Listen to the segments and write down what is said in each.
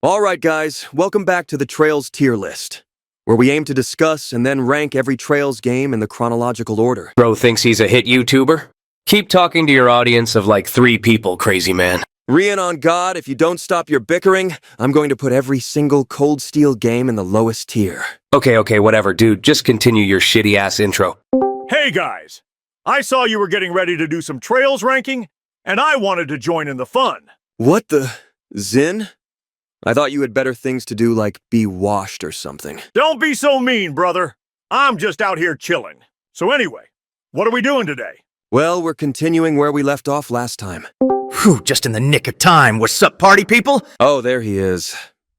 Alright guys, welcome back to the Trails tier list, where we aim to discuss and then rank every Trails game in the chronological order. Bro thinks he's a hit YouTuber? Keep talking to your audience of like 3 people, crazy man. Rean on God, if you don't stop your bickering, I'm going to put every single Cold Steel game in the lowest tier. Okay, whatever, dude. Just continue your shitty-ass intro. Hey guys! I saw you were getting ready to do some Trails ranking, and I wanted to join in the fun. What the... Zin? I thought you had better things to do like be washed or something. Don't be so mean, brother. I'm just out here chilling. So anyway, what are we doing today? Well, we're continuing where we left off last time. Whew, just in the nick of time. What's up, party people? Oh, there he is.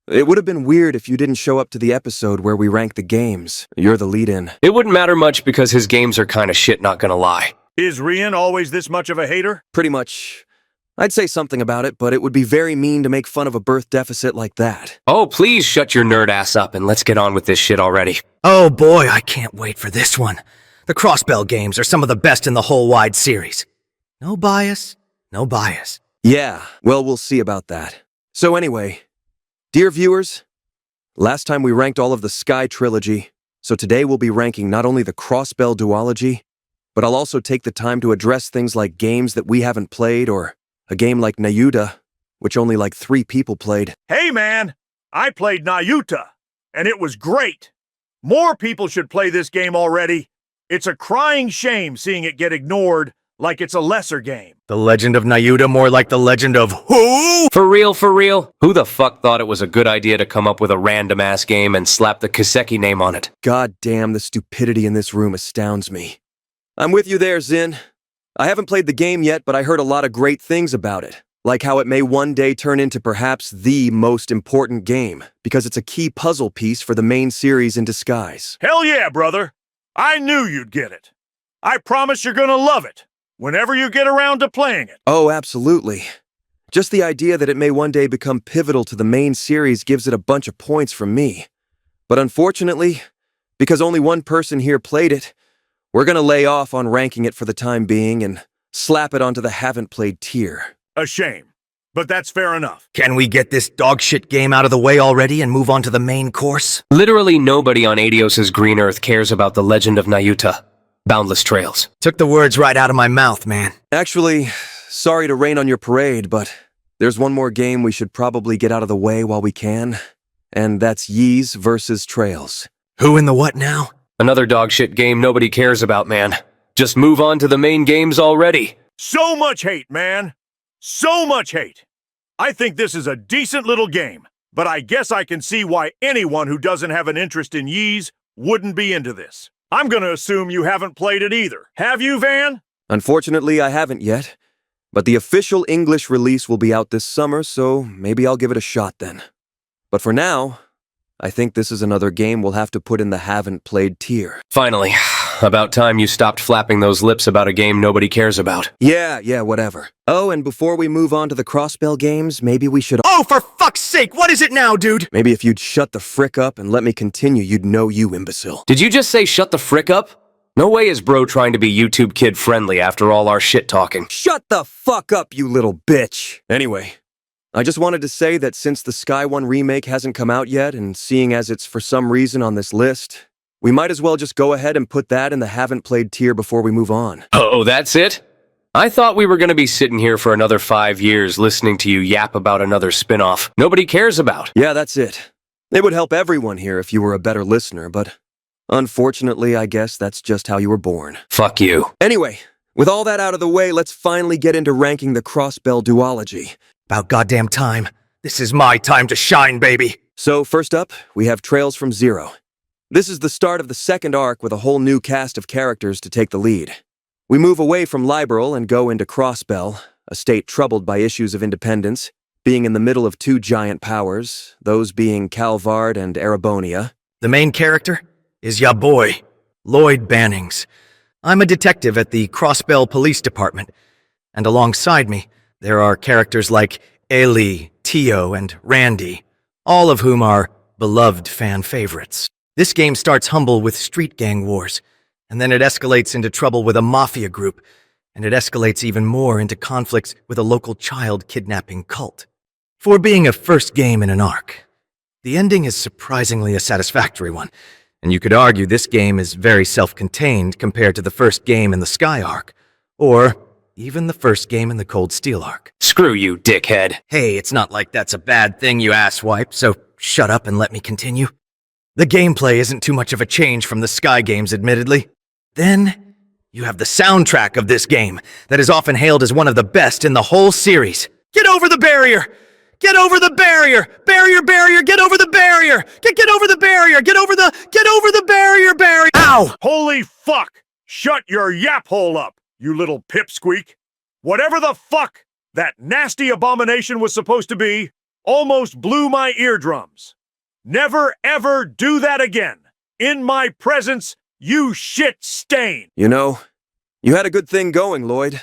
It would have been weird if you didn't show up to the episode where we rank the games. You're the lead-in. It wouldn't matter much because his games are kinda shit, not gonna lie. Is Rean always this much of a hater? Pretty much. I'd say something about it, but it would be very mean to make fun of a birth deficit like that. Oh, please shut your nerd ass up and let's get on with this shit already. Oh boy, I can't wait for this one. The Crossbell games are some of the best in the whole wide series. No bias, no bias. Yeah, well, we'll see about that. So anyway, dear viewers, last time we ranked all of the Sky trilogy, so today we'll be ranking not only the Crossbell duology, but I'll also take the time to address things like games that we haven't played or a game like Nayuta, which only like 3 people played. Hey man, I played Nayuta, and it was great. More people should play this game already. It's a crying shame seeing it get ignored like it's a lesser game. The Legend of Nayuta more like the Legend of who? For real? Who the fuck thought it was a good idea to come up with a random-ass game and slap the kiseki name on it? God damn, the stupidity in this room astounds me. I'm with you there, Zin. I haven't played the game yet, but I heard a lot of great things about it, like how it may one day turn into perhaps the most important game, because it's a key puzzle piece for the main series in disguise. Hell yeah, brother. I knew you'd get it. I promise you're gonna love it, whenever you get around to playing it. Oh, absolutely. Just the idea that it may one day become pivotal to the main series gives it a bunch of points from me. But unfortunately, because only one person here played it, we're gonna lay off on ranking it for the time being and slap it onto the haven't played tier. A shame, but that's fair enough. Can we get this dogshit game out of the way already and move on to the main course? Literally nobody on Adios's Green Earth cares about the Legend of Nayuta. Boundless Trails. Took the words right out of my mouth, man. Actually, sorry to rain on your parade, but there's one more game we should probably get out of the way while we can, and that's Ys versus Trails. Who in the what now? Another dogshit game nobody cares about, man. Just move on to the main games already. So much hate, man. So much hate. I think this is a decent little game, but I guess I can see why anyone who doesn't have an interest in Ys wouldn't be into this. I'm gonna assume you haven't played it either. Have you, Van? Unfortunately, I haven't yet, but the official English release will be out this summer, so maybe I'll give it a shot then. But for now, I think this is another game we'll have to put in the haven't played tier. Finally, about time you stopped flapping those lips about a game nobody cares about. Yeah, whatever. Oh, and before we move on to the Crossbell games, maybe we should... Oh, for fuck's sake, what is it now, dude? Maybe if you'd shut the frick up and let me continue, you'd know, you imbecile. Did you just say shut the frick up? No way is bro trying to be YouTube kid friendly after all our shit talking. Shut the fuck up, you little bitch! Anyway, I just wanted to say that since the Sky 1 remake hasn't come out yet, and seeing as it's for some reason on this list, we might as well just go ahead and put that in the haven't played tier before we move on. Oh, that's it? I thought we were gonna be sitting here for another 5 years listening to you yap about another spin-off nobody cares about. Yeah, that's it. It would help everyone here if you were a better listener, but unfortunately, I guess that's just how you were born. Fuck you. Anyway, with all that out of the way, let's finally get into ranking the Crossbell duology. About goddamn time. This is my time to shine, baby. So first up, we have Trails from Zero. This is the start of the second arc with a whole new cast of characters to take the lead. We move away from Liberal and go into Crossbell, a state troubled by issues of independence, being in the middle of 2 giant powers, those being Calvard and Erebonia. The main character is ya boy, Lloyd Bannings. I'm a detective at the Crossbell Police Department, and alongside me, there are characters like Ellie, Tio, and Randy, all of whom are beloved fan favorites. This game starts humble with street gang wars, and then it escalates into trouble with a mafia group, and it escalates even more into conflicts with a local child kidnapping cult. For being a first game in an arc, the ending is surprisingly a satisfactory one, and you could argue this game is very self-contained compared to the first game in the Sky arc, or even the first game in the Cold Steel arc. Screw you, dickhead. Hey, it's not like that's a bad thing, you asswipe, so shut up and let me continue. The gameplay isn't too much of a change from the Sky games, admittedly. Then, you have the soundtrack of this game that is often hailed as one of the best in the whole series. Get over the barrier! Get over the barrier! Barrier, barrier, get over the barrier! Get over the barrier! Get over the barrier, barrier! Ow! Holy fuck! Shut your yap hole up, you little pipsqueak! Whatever the fuck that nasty abomination was supposed to be almost blew my eardrums. Never ever do that again. In my presence, you shit stain! You know, you had a good thing going, Lloyd.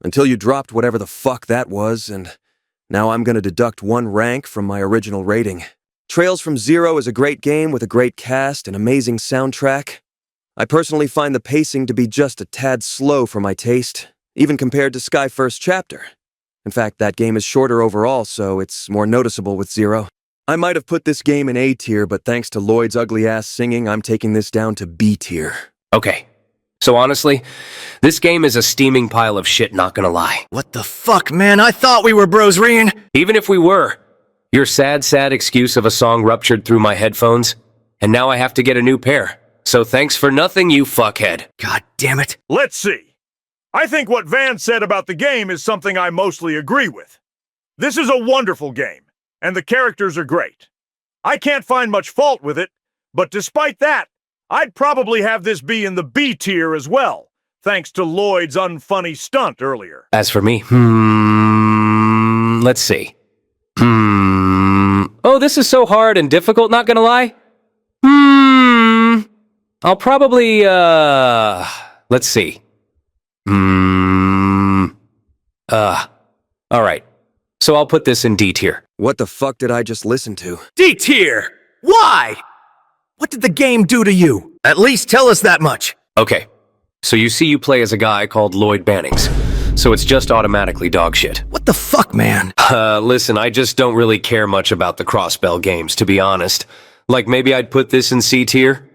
Until you dropped whatever the fuck that was, and now I'm gonna deduct 1 rank from my original rating. Trails from Zero is a great game with a great cast and amazing soundtrack. I personally find the pacing to be just a tad slow for my taste, even compared to Sky First Chapter. In fact, that game is shorter overall, so it's more noticeable with Zero. I might have put this game in A tier, but thanks to Lloyd's ugly-ass singing, I'm taking this down to B tier. Okay. So honestly, this game is a steaming pile of shit, not gonna lie. What the fuck, man? I thought we were bros, Rean! Even if we were, your sad excuse of a song ruptured through my headphones, and now I have to get a new pair. So thanks for nothing, you fuckhead. God damn it. Let's see. I think what Van said about the game is something I mostly agree with. This is a wonderful game, and the characters are great. I can't find much fault with it, but despite that, I'd probably have this be in the B tier as well, thanks to Lloyd's unfunny stunt earlier. As for me, let's see. Oh, this is so hard and difficult, not gonna lie. I'll probably, let's see. Alright. So I'll put this in D tier. What the fuck did I just listen to? D tier! Why? What did the game do to you? At least tell us that much. Okay. So you play as a guy called Lloyd Bannings. So it's just automatically dog shit. What the fuck, man? Listen, I just don't really care much about the Crossbell games, to be honest. Like, maybe I'd put this in C tier?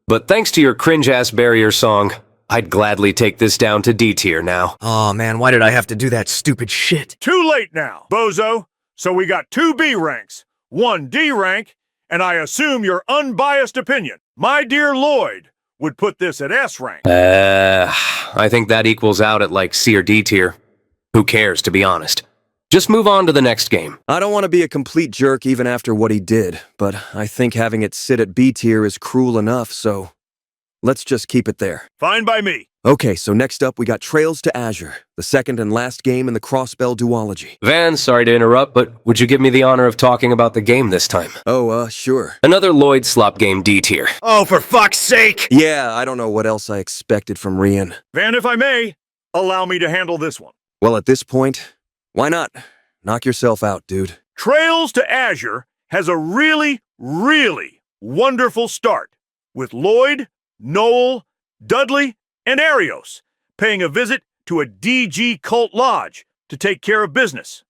But thanks to your cringe-ass barrier song, I'd gladly take this down to D tier now. Oh man, why did I have to do that stupid shit? Too late now, bozo. So we got 2 B ranks, 1 D rank, and I assume your unbiased opinion, my dear Lloyd, would put this at S rank. I think that equals out at like C or D tier. Who cares, to be honest? Just move on to the next game. I don't want to be a complete jerk even after what he did, but I think having it sit at B tier is cruel enough, so let's just keep it there. Fine by me. Okay, so next up we got Trails to Azure, the second and last game in the Crossbell duology. Van, sorry to interrupt, but would you give me the honor of talking about the game this time? Oh, sure. Another Lloyd slop game D tier. Oh, for fuck's sake! Yeah, I don't know what else I expected from Rean. Van, if I may, allow me to handle this one. Well, at this point, why not? Knock yourself out, dude. Trails to Azure has a really, really wonderful start, with Lloyd, Noel, Dudley, and Arios paying a visit to a DG cult lodge to take care of business.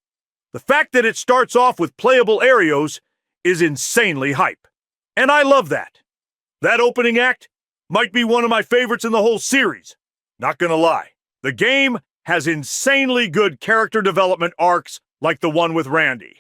The fact that it starts off with playable Arios is insanely hype, and I love that. That opening act might be one of my favorites in the whole series. Not gonna lie, the game has insanely good character development arcs like the one with Randy.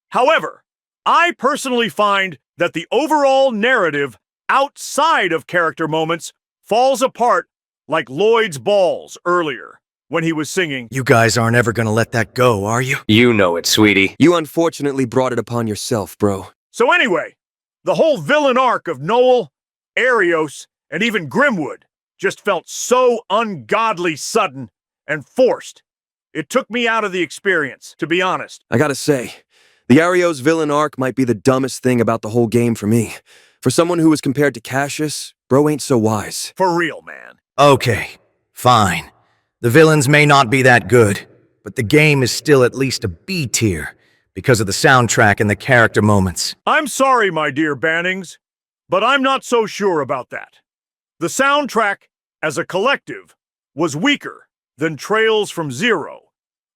However, I personally find that the overall narrative outside of character moments falls apart like Lloyd's balls earlier when he was singing. You guys aren't ever gonna let that go, are you? You know it, sweetie. You unfortunately brought it upon yourself, bro. So anyway, the whole villain arc of Noel, Arios, and even Grimwood just felt so ungodly sudden and forced. It took me out of the experience, to be honest. I gotta say, the Arios villain arc might be the dumbest thing about the whole game for me. For someone who was compared to Cassius, bro ain't so wise. For real, man. Okay, fine. The villains may not be that good, but the game is still at least a B tier because of the soundtrack and the character moments. I'm sorry, my dear Bannings, but I'm not so sure about that. The soundtrack, as a collective, was weaker than Trails from Zero,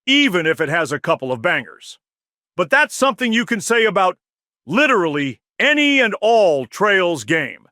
even if it has a couple of bangers. but that's something you can say about literally any and all Trails game.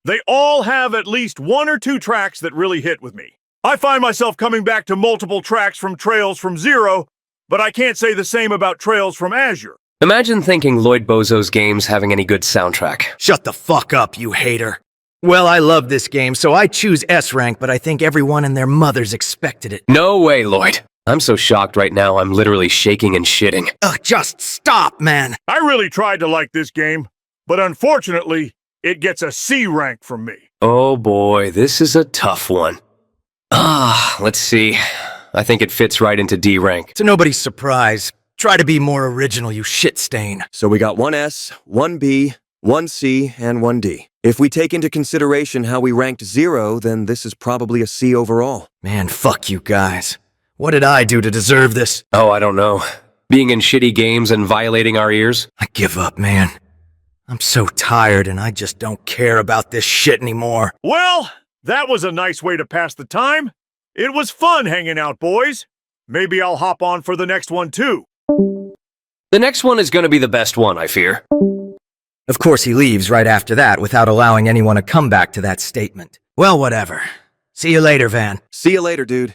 They all have at least one or two tracks that really hit with me. I find myself coming back to multiple tracks from Trails from Zero, but I can't say the same about Trails from Azure. Imagine thinking Lloyd Bozo's games having any good soundtrack. Shut the fuck up, you hater. Well, I love this game, so I choose S rank, but I think everyone and their mothers expected it. No way, Lloyd. I'm so shocked right now I'm literally shaking and shitting. Ugh, just stop, man. I really tried to like this game, but unfortunately, it gets a C rank from me. Oh boy, this is a tough one. Let's see. I think it fits right into D rank. To nobody's surprise, try to be more original, you shit stain. So we got one S, one B, one C, and one D. If we take into consideration how we ranked 0, then this is probably a C overall. Man, fuck you guys. What did I do to deserve this? Oh, I don't know. Being in shitty games and violating our ears? I give up, man. I'm so tired and I just don't care about this shit anymore. Well, that was a nice way to pass the time. It was fun hanging out, boys. Maybe I'll hop on for the next one, too. The next one is gonna be the best one, I fear. Of course, he leaves right after that without allowing anyone to come back to that statement. Well, whatever. See you later, Van. See you later, dude.